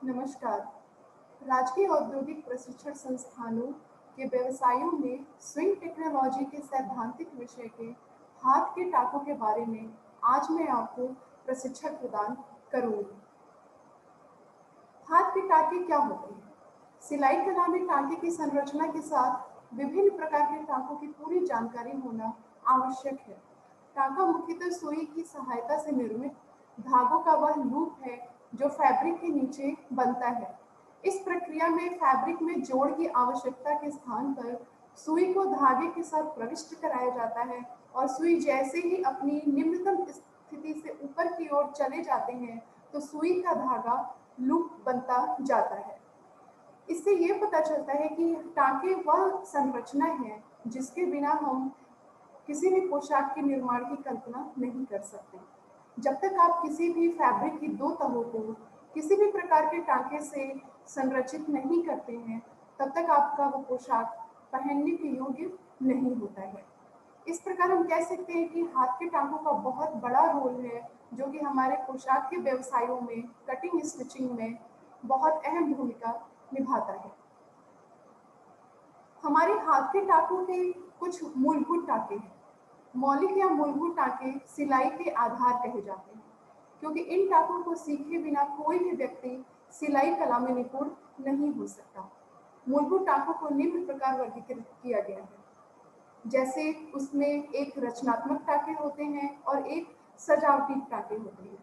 नमस्कार। राजकीय औद्योगिक प्रशिक्षण संस्थानों के व्यवसायों में स्विंग टेक्नोलॉजी के सैद्धांतिक विषय के हाथ के टाकों के बारे में आज मैं आपको प्रशिक्षण प्रदान करूंगी। हाथ के टाके क्या होते हैं? सिलाई कला में टाके की संरचना के साथ विभिन्न प्रकार के टाकों की पूरी जानकारी होना आवश्यक है। टाका मुख्यतः सुई की सहायता से निर्मित धागों का वह लूप है जो फैब्रिक के नीचे बनता है। इस प्रक्रिया में फैब्रिक में जोड़ की आवश्यकता के स्थान पर सुई को धागे के साथ प्रविष्ट कराया जाता है और सुई जैसे ही अपनी निम्नतम स्थिति से ऊपर की ओर चले जाते हैं तो सुई का धागा लूप बनता जाता है। इससे ये पता चलता है कि टाके वह संरचना है जिसके बिना हम किसी भी पोशाक के निर्माण की कल्पना नहीं कर सकते। जब तक आप किसी भी फैब्रिक की दो तहों को किसी भी प्रकार के टाके से संरचित नहीं करते हैं, तब तक आपका वो पोशाक पहनने के योग्य नहीं होता है। इस प्रकार हम कह सकते हैं कि हाथ के टाकों का बहुत बड़ा रोल है, जो कि हमारे पोशाक के व्यवसायों में कटिंग स्टिचिंग में बहुत अहम भूमिका निभाता है। हमारे हाथ के टाकों के कुछ मूलभूत टाके हैं। मौलिक या मूलभूत टाके सिलाई के आधार कहे जाते हैं, क्योंकि इन टाकों को सीखे बिना कोई भी व्यक्ति सिलाई कला में निपुण नहीं हो सकता। मूलभूत टाकों को निम्न प्रकार वर्गीकृत किया गया है, जैसे उसमें एक रचनात्मक टाके होते हैं और एक सजावटी टाके होते हैं।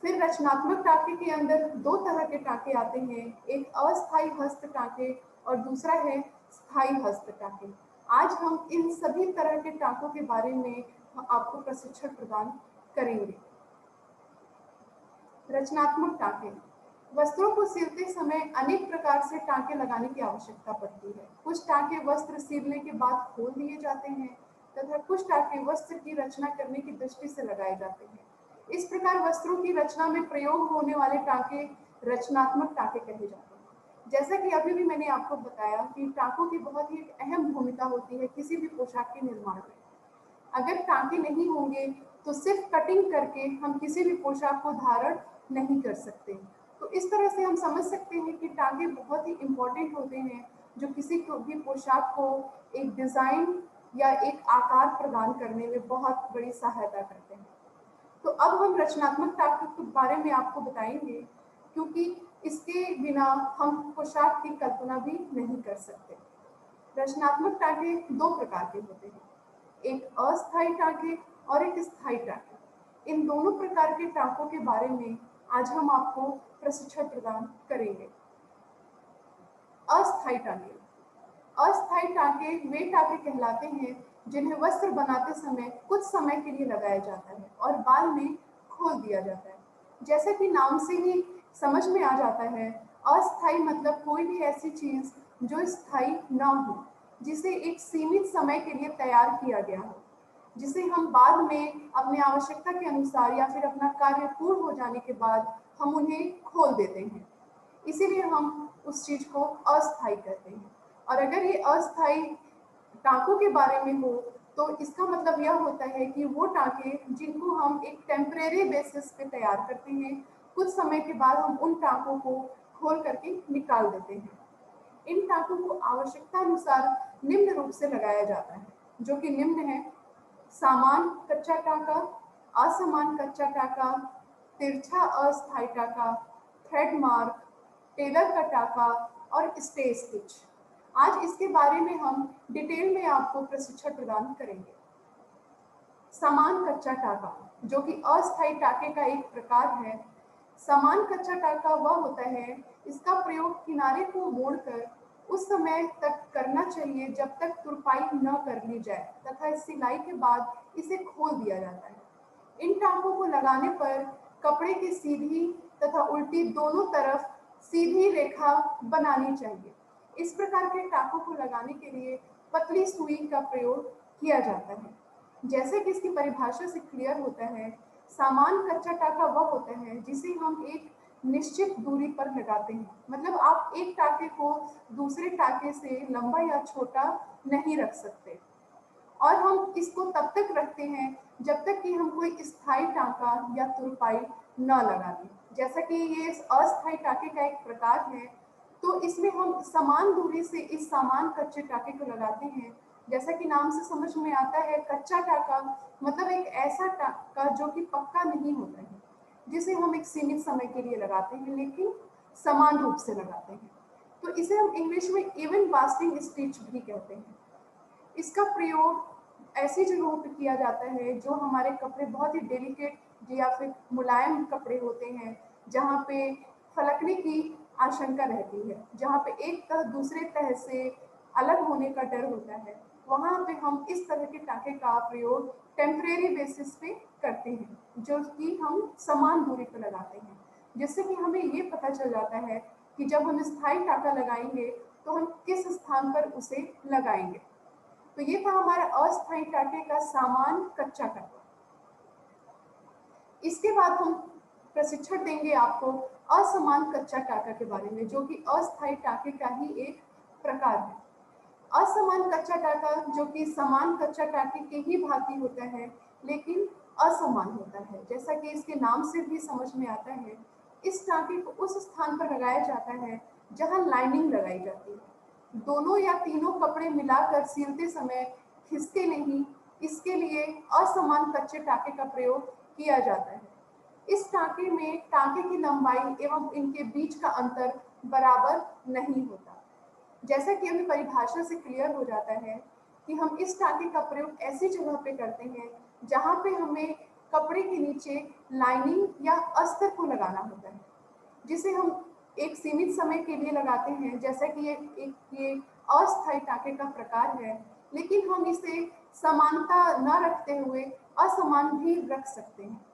फिर रचनात्मक टाके के अंदर दो तरह के टाके आते हैं, एक अस्थायी हस्त टाके और दूसरा है स्थायी हस्त टाके। आज हम इन सभी तरह के टाकों के बारे में आपको प्रशिक्षण प्रदान करेंगे। रचनात्मक टाके वस्त्रों को सिलते समय अनेक प्रकार से टाके लगाने की आवश्यकता पड़ती है। कुछ टाके वस्त्र सिलने के बाद खोल दिए जाते हैं तथा कुछ टाके वस्त्र की रचना करने की दृष्टि से लगाए जाते हैं। इस प्रकार वस्त्रों की रचना में प्रयोग होने वाले टाके रचनात्मक टाके कहे जाते हैं। जैसा कि अभी भी मैंने आपको बताया कि टाकों की बहुत ही अहम भूमिका होती है किसी भी पोशाक के निर्माण में। अगर टाके नहीं होंगे तो सिर्फ कटिंग करके हम किसी भी पोशाक को धारण नहीं कर सकते। तो इस तरह से हम समझ सकते हैं कि टाके बहुत ही इम्पोर्टेंट होते हैं, जो किसी को भी पोशाक को एक डिज़ाइन या एक आकार प्रदान करने में बहुत बड़ी सहायता करते हैं। तो अब हम रचनात्मक टाके के बारे में आपको बताएंगे, क्योंकि इसके बिना हम पोशाक की कल्पना भी नहीं कर सकते। रचनात्मक टाके दो प्रकार के होते हैं, एक अस्थायी टाके और एक स्थायी टाके। इन दोनों प्रकार के टाकों के बारे में आज हम आपको प्रशिक्षण प्रदान करेंगे। अस्थायी टाके अस्थायी टाके वे टाके कहलाते हैं जिन्हें वस्त्र बनाते समय कुछ समय के लिए लगाया जाता है और बाद में खोल दिया जाता है। जैसा कि नाम से ही समझ में आ जाता है, अस्थायी मतलब कोई भी ऐसी चीज जो स्थायी ना हो, जिसे एक सीमित समय के लिए तैयार किया गया हो, जिसे हम बाद में अपनी आवश्यकता के अनुसार या फिर अपना कार्य पूर्ण हो जाने के बाद हम उन्हें खोल देते हैं। इसीलिए हम उस चीज को अस्थायी कहते हैं। और अगर ये अस्थायी टाकों के बारे में हो तो इसका मतलब यह होता है कि वो टाके जिनको हम एक टेम्परेरी बेसिस पे तैयार करते हैं, कुछ समय के बाद हम उन टाकों को खोल करके निकाल देते हैं। इन टाकों को आवश्यकता अनुसार निम्न रूप से लगाया जाता है, जो कि निम्न है: समान कच्चा टाका, असमान कच्चा टाका, तिरछा अस्थायी टाका, थ्रेड मार्क, टेलर का टाका और स्टे स्टिच। आज इसके बारे में हम डिटेल में आपको प्रशिक्षण प्रदान करेंगे। समान कच्चा टाका, जो कि अस्थायी टाके का एक प्रकार है। समान कच्चा टाका वह होता है, इसका प्रयोग किनारे को मोड़कर उस समय तक करना चाहिए जब तक तुरपाई न कर ली जाए तथा सिलाई के बाद इसे खोल दिया जाता है। इन टाकों को लगाने पर कपड़े की सीधी तथा उल्टी दोनों तरफ सीधी रेखा बनानी चाहिए। इस प्रकार के टाकों को लगाने के लिए पतली सुई का प्रयोग किया जाता है। जैसे कि इसकी परिभाषा से क्लियर होता है, समान कच्चा टाका वह होता है जिसे हम एक निश्चित दूरी पर लगाते हैं। मतलब आप एक टाके को दूसरे टाके से लंबा या छोटा नहीं रख सकते, और हम इसको तब तक रखते हैं जब तक कि हम कोई स्थायी टाका या तुरपाई न लगाने। जैसा कि ये अस्थायी टाके का एक प्रकार है, तो इसमें हम समान दूरी से इस समान कच्चे टाके को लगाते हैं। जैसा कि नाम से समझ में आता है, कच्चा टाका मतलब एक ऐसा टाका जो कि पक्का नहीं होता है, जिसे हम एक सीमित समय के लिए लगाते हैं लेकिन समान रूप से लगाते हैं। तो इसे हम इंग्लिश में इवन बास्टिंग स्टिच भी कहते हैं। इसका प्रयोग ऐसी जगहों पर किया जाता है जो हमारे कपड़े बहुत ही डेलिकेट या फिर मुलायम कपड़े होते हैं, जहाँ पे फलकने की आशंका रहती है, जहाँ पे एक तह दूसरे तह से अलग होने का डर होता है। वहाँ पे हम इस तरह के टाके का प्रयोग टेम्परेरी बेसिस पे करते हैं, जो कि हम समान दूरी पर लगाते हैं, जिससे कि हमें ये पता चल जाता है कि जब हम स्थायी टाका लगाएंगे तो हम किस स्थान पर उसे लगाएंगे। तो ये था हमारा अस्थायी टाके का सामान कच्चा टाका। इसके बाद हम प्रशिक्षण देंगे आपको असमान कच्चा टाका के बारे में, जो कि अस्थायी टाके का ही एक प्रकार है। असमान कच्चा टाका जो कि समान कच्चा टाके के ही भांति होता है, लेकिन असमान होता है। जैसा कि इसके नाम से भी समझ में आता है, इस टाके को उस स्थान पर लगाया जाता है जहां लाइनिंग लगाई जाती है। दोनों या तीनों कपड़े मिलाकर सिलते समय खिसके नहीं, इसके लिए असमान कच्चे टाके का प्रयोग किया जाता है। इस टाके में टाके की लंबाई एवं इनके बीच का अंतर बराबर नहीं होता। जैसा कि हमें परिभाषा से क्लियर हो जाता है कि हम इस टाके का प्रयोग ऐसी जगह पे करते हैं जहाँ पे हमें कपड़े के नीचे लाइनिंग या अस्तर को लगाना होता है, जिसे हम एक सीमित समय के लिए लगाते हैं। जैसा कि ये अस्थायी टाके का प्रकार है, लेकिन हम इसे समानता न रखते हुए असमान भी रख सकते हैं,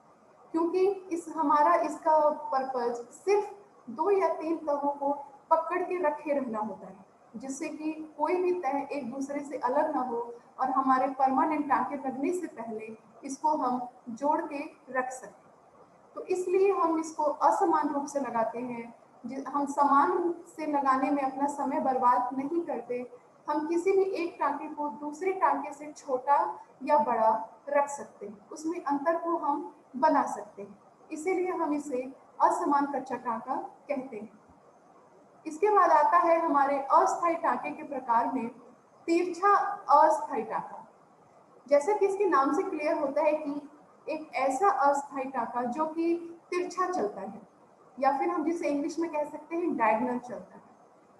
क्योंकि इसका पर्पज सिर्फ 2 या 3 तहों को पकड़ के रखे रहना होता है, जिससे कि कोई भी तह एक दूसरे से अलग ना हो और हमारे परमानेंट टाके लगने से पहले इसको हम जोड़ के रख सकें। तो इसलिए हम इसको असमान रूप से लगाते हैं। हम समान से लगाने में अपना समय बर्बाद नहीं करते। हम किसी भी एक टाके को दूसरे टाके से छोटा या बड़ा रख सकते हैं, उसमें अंतर को हम बना सकते हैं। इसीलिए हम इसे असमान कच्चा टाका कहते हैं। इसके बाद आता है हमारे अस्थायी टाके के प्रकार में तिरछा अस्थायी टाका। जैसा कि इसके नाम से क्लियर होता है कि एक ऐसा अस्थायी टाका जो कि तिरछा चलता है, या फिर हम जिसे इंग्लिश में कह सकते हैं डायगोनल चलता है।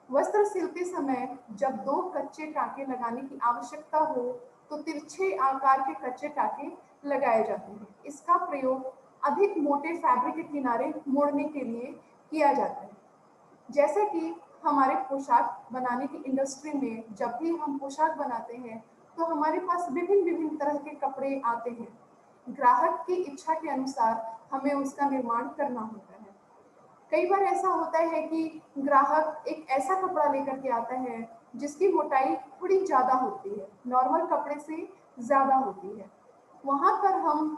वस्त्र सिलते समय जब 2 कच्चे टाके लगाने की आवश्यकता हो तो तिरछे आकार के कच्चे टाके लगाए जाते हैं। इसका प्रयोग अधिक मोटे फैब्रिक के किनारे मोड़ने के लिए किया जाता है। जैसे कि हमारे पोशाक बनाने की इंडस्ट्री में जब भी हम पोशाक बनाते हैं तो हमारे पास विभिन्न विभिन्न तरह के कपड़े आते हैं। ग्राहक की इच्छा के अनुसार हमें उसका निर्माण करना होता है। कई बार ऐसा होता है कि ग्राहक एक ऐसा कपड़ा लेकर के आता है जिसकी मोटाई थोड़ी ज़्यादा होती है, नॉर्मल कपड़े से ज़्यादा होती है। वहाँ पर हम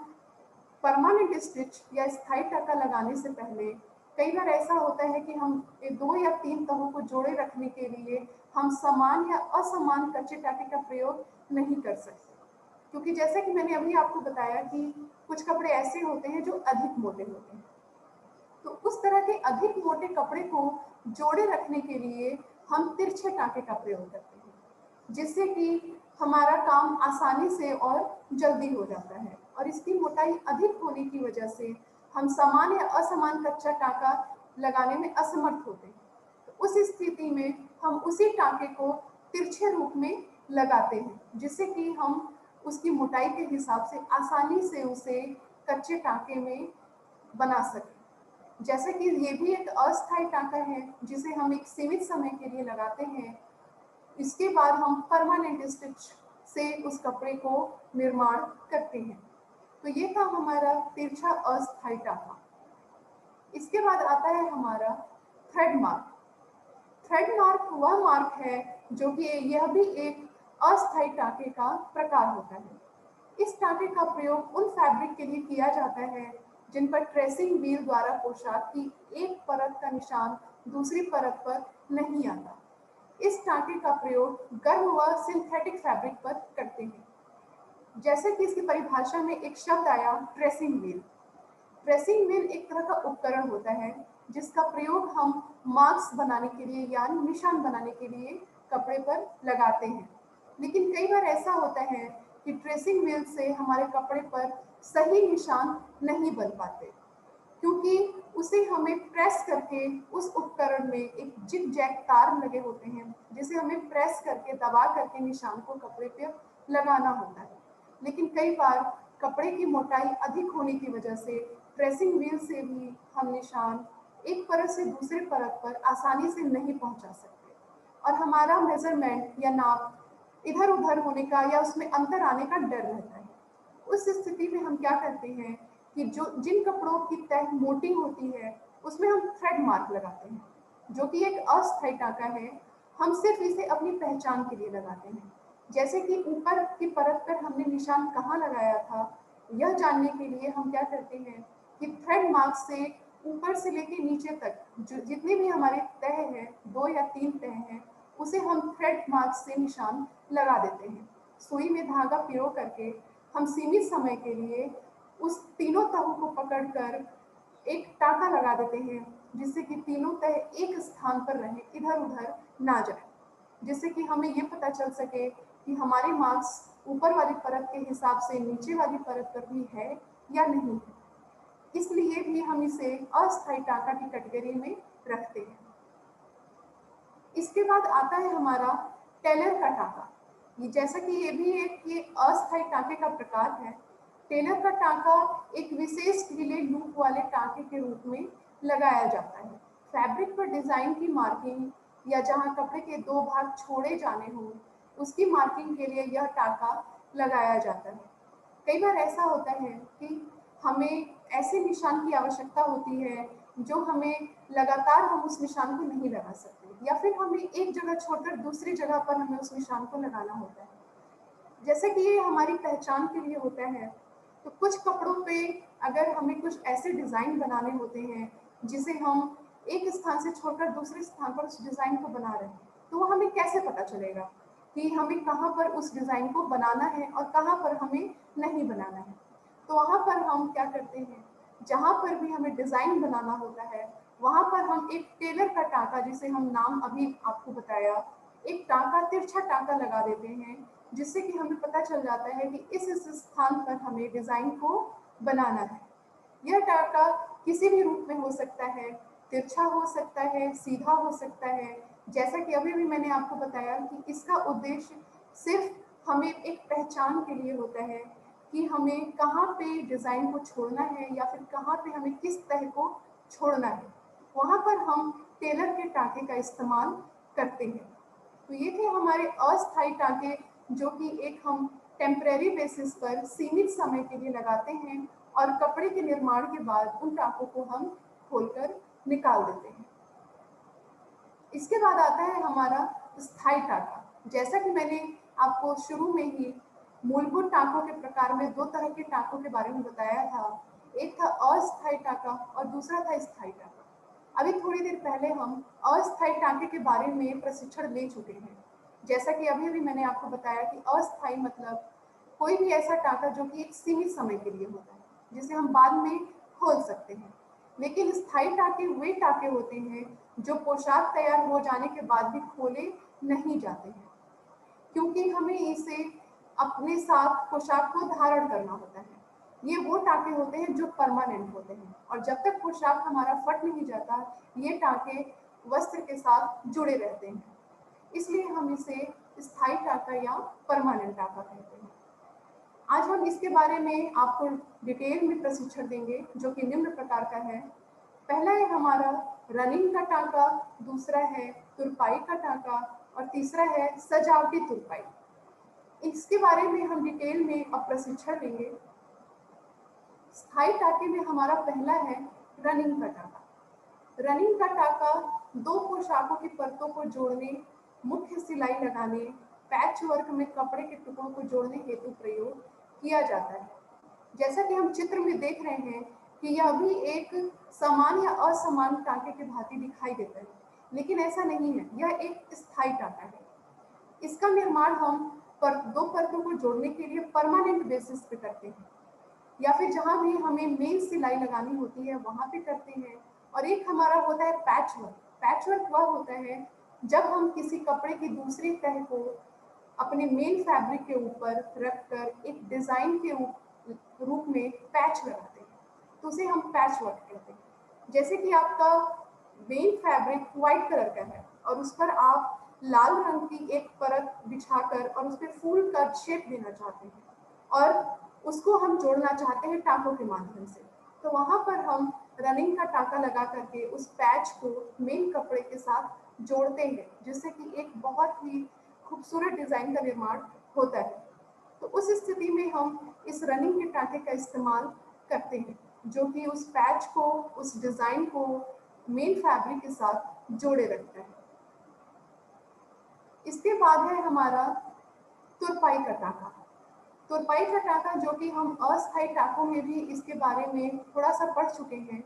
परमानेंट स्टिच या स्थायी टाका लगाने से पहले कई बार ऐसा होता है कि हम 2 या 3 तहों को जोड़े रखने के लिए हम समान या असमान कच्चे टाके का प्रयोग नहीं कर सकते, क्योंकि जैसा कि मैंने अभी आपको बताया कि कुछ कपड़े ऐसे होते हैं जो अधिक मोटे होते हैं। तो उस तरह के अधिक मोटे कपड़े को जोड़े रखने के लिए हम तिरछे टाके का प्रयोग करते हैं, जिससे कि हमारा काम आसानी से और जल्दी हो जाता है। और इसकी मोटाई अधिक होने की वजह से हम समान या असमान कच्चा टाका लगाने में असमर्थ होते हैं। तो उस स्थिति में हम उसी टाके को तिरछे रूप में लगाते हैं, जिससे कि हम उसकी मोटाई के हिसाब से आसानी से उसे कच्चे टाके में बना सकें। जैसे कि ये भी एक अस्थायी टाका है जिसे हम एक सीमित समय के लिए लगाते हैं। इसके बाद हम परमानेंट स्टिच से उस कपड़े को निर्माण करते हैं। तो ये था हमारा तिरछा अस्थायी टाका। इसके बाद आता है हमारा थ्रेड मार्क। थ्रेड मार्क वह मार्क है जो कि यह भी एक अस्थायी टाके का प्रकार होता है। इस टाके का प्रयोग उन फैब्रिक के लिए किया जाता है जिन पर ट्रेसिंग व्हील द्वारा पोशाक की एक परत का निशान दूसरी परत पर नहीं आता। इस टाके का प्रयोग गर्म व सिंथेटिक फैब्रिक पर करते हैं। जैसे कि इसकी परिभाषा में एक शब्द आया ट्रेसिंग व्हील। प्रेसिंग व्हील एक तरह का उपकरण होता है जिसका प्रयोग हम मार्क्स बनाने के लिए या निशान बनाने के लिए कपड़े पर लगाते हैं। लेकिन कई बार ऐसा होता है कि ट्रेसिंग व्हील से हमारे कपड़े पर सही निशान नहीं बन पाते, क्योंकि उसे हमें प्रेस करके उस उपकरण में एक जिग जैग तार लगे होते हैं जिसे हमें प्रेस करके दबा करके निशान को कपड़े पर लगाना होता है। लेकिन कई बार कपड़े की मोटाई अधिक होने की वजह से प्रेसिंग व्हील से भी हम निशान एक परत से दूसरे परत पर आसानी से नहीं पहुंचा सकते और हमारा मेजरमेंट या नाप इधर उधर होने का या उसमें अंतर आने का डर रहता है। उस स्थिति में हम क्या करते हैं कि जो जिन कपड़ों की तह मोटी होती है उसमें हम थ्रेड मार्क लगाते हैं, जो कि एक अस्थायी टाका है। हम सिर्फ इसे अपनी पहचान के लिए लगाते हैं, जैसे कि ऊपर की परत पर हमने निशान कहाँ लगाया था यह जानने के लिए हम क्या करते हैं कि थ्रेड मार्क से ऊपर से लेके नीचे तक जो जितने भी हमारे तह है, 2 या 3 तह हैं, उसे हम थ्रेड मार्क से निशान लगा देते हैं। सुई में धागा पिरो करके हम सीमित समय के लिए उस तीनों तहों को पकड़कर एक टाका लगा देते हैं, जिससे कि तीनों तह एक स्थान पर रहे, इधर उधर ना जाए, जिससे कि हमें ये पता चल सके कि हमारे मार्क्स ऊपर वाली परत के हिसाब से नीचे वाली परत पर भी है या नहीं है। इसलिए भी हम इसे अस्थायी टाका की कैटेगरी में रखते हैं। इसके बाद आता है हमारा टेलर का टाका। ये जैसा कि ये भी ये अस्थायी टाके का प्रकार है। टेलर का टाका एक विशेष ढीले लूप वाले टाके के रूप में लगाया जाता है। फैब्रिक पर डिजाइन की मार्किंग या जहां कपड़े के 2 भाग छोड़े जाने हों उसकी मार्किंग के लिए यह टाका लगाया जाता है। कई बार ऐसा होता है कि हमें ऐसे निशान की आवश्यकता होती है जो हमें लगातार हम उस निशान को नहीं लगा सकते, या फिर हमें एक जगह छोड़कर दूसरी जगह पर हमें उस निशान को लगाना होता है। जैसे कि ये हमारी पहचान के लिए होता है, तो कुछ कपड़ों पे अगर हमें कुछ ऐसे डिज़ाइन बनाने होते हैं जिसे हम एक स्थान से छोड़कर दूसरे स्थान पर उस डिज़ाइन को बना रहे हैं, तो वो हमें कैसे पता चलेगा कि हमें कहाँ पर उस डिज़ाइन को बनाना है और कहाँ पर हमें नहीं बनाना है। तो वहाँ पर हम क्या करते हैं, जहाँ पर भी हमें डिज़ाइन बनाना होता है वहाँ पर हम एक टेलर का टाका, जिसे हम नाम अभी आपको बताया, एक टाका, तिरछा टाका लगा देते हैं, जिससे कि हमें पता चल जाता है कि इस स्थान पर हमें डिज़ाइन को बनाना है। यह टाका किसी भी रूप में हो सकता है, तिरछा हो सकता है, सीधा हो सकता है। जैसा कि अभी भी मैंने आपको बताया कि इसका उद्देश्य सिर्फ हमें एक पहचान के लिए होता है कि हमें कहाँ पे डिज़ाइन को छोड़ना है या फिर कहाँ पे हमें किस तह को छोड़ना है। वहाँ पर हम टेलर के टाके का इस्तेमाल करते हैं। तो ये थे हमारे अस्थायी टाके, जो कि एक हम टेम्परेरी बेसिस पर सीमित समय के लिए लगाते हैं और कपड़े के निर्माण के बाद उन टाकों को हम खोलकर निकाल देते हैं। इसके बाद आता है हमारा स्थायी टाका। जैसा कि मैंने आपको शुरू में ही मूलभूत टाकों के प्रकार में 2 तरह के टाकों के बारे में बताया था। एक था अस्थायी टाका और दूसरा था स्थायी टाका। अभी थोड़ी देर पहले हम अस्थायी टाके के बारे में प्रशिक्षण ले चुके हैं। जैसा कि अभी मैंने आपको बताया कि अस्थायी मतलब कोई भी ऐसा टाका जो कि एक सीमित समय के लिए होता है, जिसे हम बाद में खोल सकते हैं। लेकिन स्थायी टाके वे टाके होते हैं जो पोशाक तैयार हो जाने के बाद भी खोले नहीं जाते हैं, क्योंकि हमें इसे अपने साथ पोशाक को धारण करना होता है। ये वो टाके होते हैं जो परमानेंट होते हैं, और जब तक पोशाक हमारा फट नहीं जाता, ये टाके वस्त्र के साथ जुड़े रहते हैं। इसलिए हम इसे स्थायी टाका या परमानेंट टाका कहते हैं। आज हम इसके बारे में आपको डिटेल में प्रशिक्षण देंगे, जो कि निम्न प्रकार का है। पहला है हमारा रनिंग का टाका, दूसरा है तुरपाई का टाका और तीसरा है सजावटी तुरपाई। इसके बारे में हम डिटेल में अब प्रशिक्षण लेंगे। स्थायी टाके में हमारा पहला है रनिंग का टाका। रनिंग का टाका 2 पोशाकों की परतों को जोड़ने, मुख्य सिलाई लगाने, पैच वर्क में कपड़े के टुकड़ों को जोड़ने हेतु प्रयोग किया जाता है। जैसा कि हम चित्र में देख रहे हैं कि यह भी एक समान या असमान टाके के भांति दिखाई देता है, लेकिन ऐसा नहीं है, यह एक स्थायी टाका है। इसका निर्माण हम 2 परतों को जोड़ने के लिए परमानेंट बेसिस पे करते हैं। या फिर जहाँ भी हमें मेन सिलाई लगानी होती है वहाँ पे करते हैं। और एक हमारा होता है पैच वर्क। पैच वर्क वह होता है जब हम किसी कपड़े की दूसरी तह को अपने मेन फैब्रिक के ऊपर रखकर एक डिज़ाइन के रूप में पैच लगाते हैं, तो उसे हम पैच वर्क कहते हैं। जैसे कि आपका मेन फैब्रिक वाइट कलर का है और उस पर आप लाल रंग की एक परत बिछाकर और उस पर फूल का शेप देना चाहते हैं और उसको हम जोड़ना चाहते हैं टाकों के माध्यम से, तो वहाँ पर हम रनिंग का टाका लगा करके उस पैच को मेन कपड़े के साथ जोड़ते हैं, जिससे कि एक बहुत ही खूबसूरत डिज़ाइन का निर्माण होता है। तो उस स्थिति में हम इस रनिंग के टाके का इस्तेमाल करते हैं, जो कि उस पैच को, उस डिज़ाइन को मेन फैब्रिक के साथ जोड़े रखता है। इसके बाद है हमारा तुरपाई का टाका। तुरपाई का टाका, जो कि हम अस्थायी टाकों में भी इसके बारे में थोड़ा सा पढ़ चुके हैं।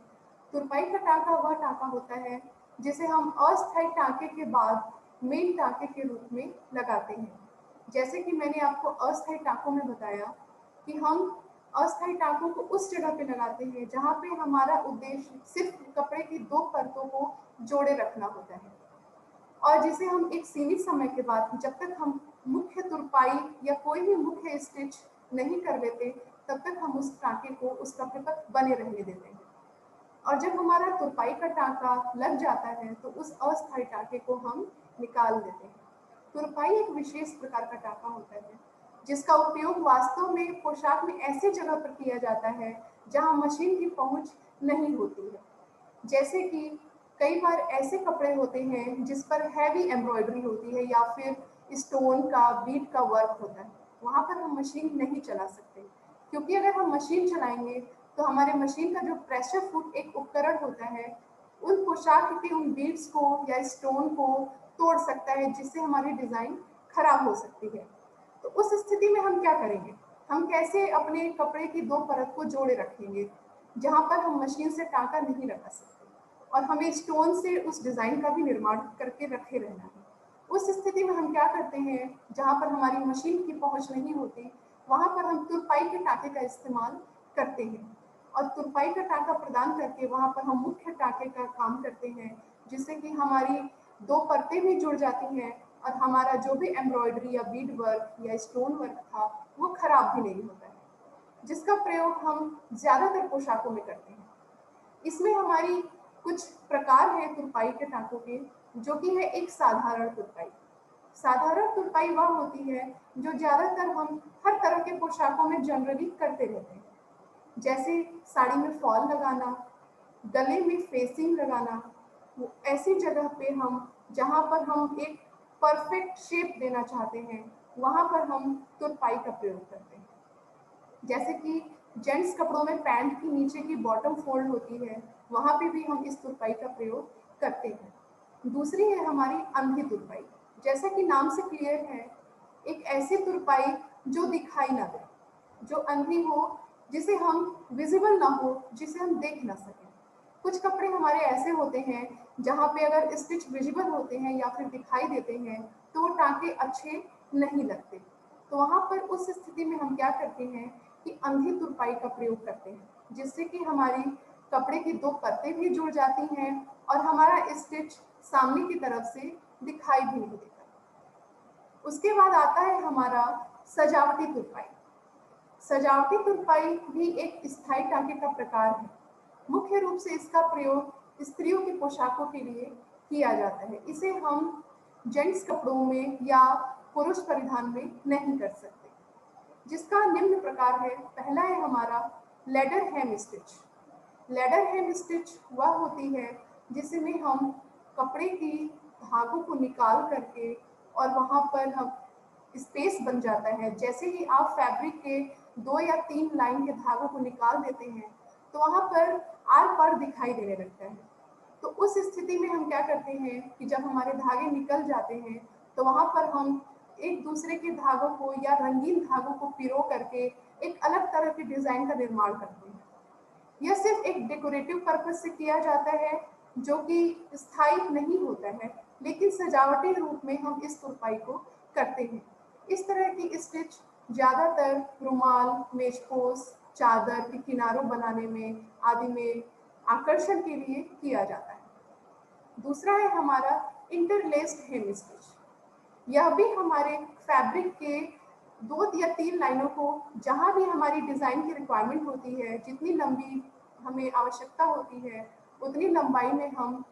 तुरपाई का टाका वह टाका होता है जिसे हम अस्थायी टाके के बाद मेन टाके के रूप में लगाते हैं। जैसे कि मैंने आपको अस्थायी टाकों में बताया कि हम अस्थायी टाकों को उस जगह पे लगाते हैं जहाँ पे हमारा उद्देश्य सिर्फ कपड़े की 2 परतों को जोड़े रखना होता है, और जिसे हम एक सीमित समय के बाद, जब तक हम मुख्य तुरपाई या कोई भी मुख्य स्टिच नहीं कर लेते, तब तक हम उस टाँके को उस कपड़े पर बने रहने देते हैं। और जब हमारा तुरपाई का टाँका लग जाता है तो उस अस्थायी टाँके को हम निकाल देते हैं। तुरपाई एक विशेष प्रकार का टाँका होता है जिसका उपयोग वास्तव में पोशाक में ऐसी जगह पर किया जाता है जहाँ मशीन की पहुँच नहीं होती है। जैसे कि कई बार ऐसे कपड़े होते हैं जिस पर हैवी एम्ब्रॉयडरी होती है या फिर स्टोन का, बीट का वर्क होता है, वहाँ पर हम मशीन नहीं चला सकते, क्योंकि अगर हम मशीन चलाएंगे तो हमारे मशीन का जो प्रेशर फुट एक उपकरण होता है उन पोशाक के उन बीड्स को या स्टोन को तोड़ सकता है, जिससे हमारी डिज़ाइन खराब हो सकती है। तो उस स्थिति में हम क्या करेंगे? हम कैसे अपने कपड़े की 2 परत को जोड़े रखेंगे जहाँ पर हम मशीन से टाँका नहीं लगा सकते और हमें स्टोन से उस डिज़ाइन का भी निर्माण करके रखे रहना है। उस स्थिति में हम क्या करते हैं, जहाँ पर हमारी मशीन की पहुँच नहीं होती, वहाँ पर हम तुरपाई के टाँके का इस्तेमाल करते हैं और तुरपाई का टाँका प्रदान करके वहाँ पर हम मुख्य टाँके का काम करते हैं, जिससे कि हमारी 2 परतें भी जुड़ जाती हैं और हमारा जो भी एम्ब्रॉयडरी या बीड वर्क या स्टोन वर्क था, वो खराब भी नहीं होता है, जिसका प्रयोग हम ज़्यादातर पोशाकों में करते हैं। इसमें हमारी कुछ प्रकार हैं तुरपाई के टाँकों के, जो कि है एक साधारण तुरपाई। साधारण तुरपाई वह होती है जो ज़्यादातर हम हर तरह के पोशाकों में जनरली करते रहते हैं, जैसे साड़ी में फॉल लगाना, गले में फेसिंग लगाना। वो ऐसी जगह पे हम, जहाँ पर हम एक परफेक्ट शेप देना चाहते हैं, वहाँ पर हम तुरपाई का प्रयोग करते हैं। जैसे कि जेंट्स कपड़ों में पैंट की नीचे की बॉटम फोल्ड होती है, वहाँ पे भी हम इस तुरपाई का प्रयोग करते हैं। दूसरी है हमारी अंधी तुरपाई। जैसा कि नाम से क्लियर है, एक ऐसी तुरपाई जो दिखाई ना दे, जो अंधी हो, जिसे हम विजिबल ना हो, जिसे हम देख ना सकें। कुछ कपड़े हमारे ऐसे होते हैं जहाँ पे अगर स्टिच विजिबल होते हैं या फिर दिखाई देते हैं तो वो टाँके अच्छे नहीं लगते। तो वहाँ पर उस स्थिति में हम क्या करते हैं कि अंधी तुरपाई का प्रयोग करते हैं, जिससे कि हमारी कपड़े की 2 परतें भी जुड़ जाती हैं और हमारा स्टिच सामने की तरफ से दिखाई भी नहीं देता। उसके बाद आता है हमारा सजावटी तुरपाई। सजावटी तुरपाई भी एक स्थायी टाँके का प्रकार है। मुख्य रूप से इसका प्रयोग स्त्रियों की पोशाकों के लिए किया जाता है। इसे हम जेंट्स कपड़ों में या पुरुष परिधान में नहीं कर सकते, जिसका निम्न प्रकार है। पहला है हमारा लैडर हेम स्टिच। लैडर हेम स्टिच वह होती है जिसमें हम कपड़े की धागों को निकाल करके और वहाँ पर हम स्पेस बन जाता है। जैसे ही आप फैब्रिक के 2 या 3 लाइन के धागों को निकाल देते हैं तो वहाँ पर आर पार दिखाई देने लगता है। तो उस स्थिति में हम क्या करते हैं कि जब हमारे धागे निकल जाते हैं तो वहाँ पर हम एक दूसरे के धागों को या रंगीन धागों को पिरो करके एक अलग तरह के डिज़ाइन का निर्माण करते हैं। यह सिर्फ एक डेकोरेटिव पर्पज से किया जाता है, जो कि स्थायी नहीं होता है, लेकिन सजावटी रूप में हम इस तुरपाई को करते हैं। इस तरह की स्टिच ज़्यादातर रुमाल, मेजपोश, चादर के किनारों बनाने में आदि में आकर्षण के लिए किया जाता है। दूसरा है हमारा इंटरलेस्ड हेम स्टिच। यह भी हमारे फैब्रिक के 2 या 3 लाइनों को जहाँ भी हमारी डिज़ाइन की रिक्वायरमेंट होती है, जितनी लंबी हमें आवश्यकता होती है, उतनी लंबाई में हम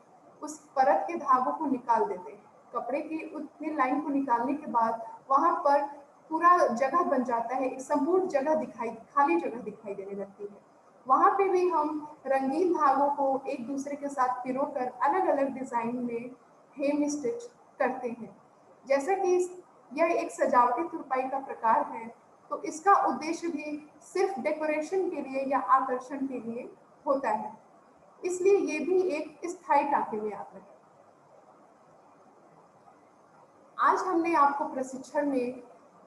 उस परत के धागों को निकाल देते हैं। कपड़े की उतनी लाइन को निकालने के बाद वहाँ पर पूरा जगह बन जाता है, एक संपूर्ण जगह खाली जगह दिखाई देने लगती है। वहाँ पे भी हम रंगीन धागों को एक दूसरे के साथ पिरोकर अलग-अलग डिज़ाइन में हेम स्टिच करते हैं। जैसा कि यह एक सजावटी तुरपाई का प्रकार है, तो इसका उद्देश्य भी सिर्फ डेकोरेशन के लिए या आकर्षण के लिए होता है, इसलिए ये भी एक स्थायी टाँके में आता है। आज हमने आपको प्रशिक्षण में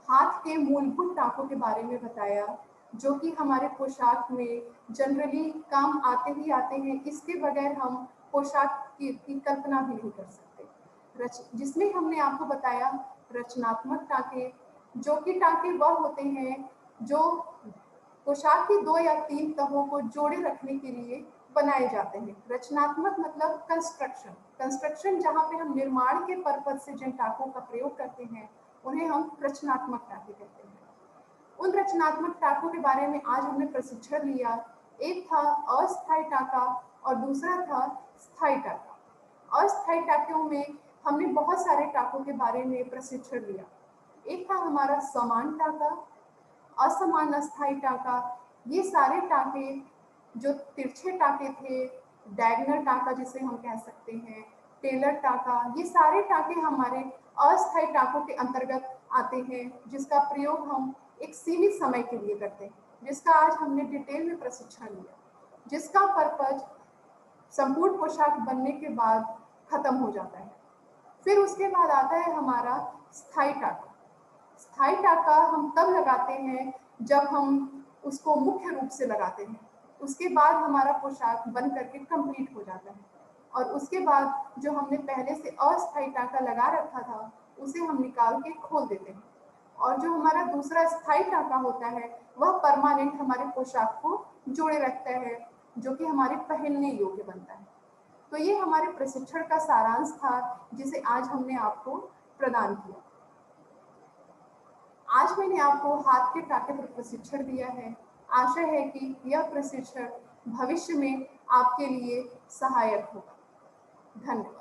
हाथ के मूलभूत टाँकों के बारे में बताया, जो कि हमारे पोशाक में जनरली काम आते ही आते हैं। इसके बगैर हम पोशाक की कल्पना भी नहीं कर सकते। जिसमें हमने आपको बताया रचनात्मक टाँके, जो कि टाँके वह होते हैं जो पोशाक की 2 या 3 तहों को जोड़े रखने के लिए बनाए जाते हैं। रचनात्मक मतलब कंस्ट्रक्शन जहाँ पे हम निर्माण के पर्पज से जिन टाँकों का प्रयोग करते हैं, उन्हें हम रचनात्मक टाँके कहते हैं। उन रचनात्मक टाँकों के बारे में आज हमने प्रशिक्षण लिया। एक था अस्थायी टाँका और दूसरा था स्थायी टाँका। अस्थायी टाँकों में हमने बहुत सारे टाँकों के बारे में प्रशिक्षण लिया। एक था हमारा समान टाँका, असमान अस्थायी टाँका। ये सारे टाँके जो तिरछे टाँके थे, डायगोनल टाँका जिसे हम कह सकते हैं, टेलर टाँका, ये सारे टाँके हमारे अस्थायी टाँकों के अंतर्गत आते हैं, जिसका प्रयोग हम एक सीमित समय के लिए करते हैं, जिसका आज हमने डिटेल में प्रशिक्षण लिया, जिसका पर्पज संपूर्ण पोशाक बनने के बाद खत्म हो जाता है। फिर उसके बाद आता है हमारा स्थायी टाँका। स्थायी टाँका हम तब लगाते हैं जब हम उसको मुख्य रूप से लगाते हैं। उसके बाद हमारा पोशाक बन करके कंप्लीट हो जाता है और उसके बाद जो हमने पहले से अस्थायी टाँका लगा रखा था, उसे हम निकाल के खोल देते हैं और जो हमारा दूसरा स्थायी टाँका होता है, वह परमानेंट हमारे पोशाक को जोड़े रखता है, जो कि हमारे पहनने योग्य बनता है। तो ये हमारे प्रशिक्षण का सारांश था, जिसे आज हमने आपको प्रदान किया। आज मैंने आपको हाथ के टाँके पर प्रशिक्षण दिया है। आशा है कि यह प्रशिक्षण भविष्य में आपके लिए सहायक होगा। धन्यवाद।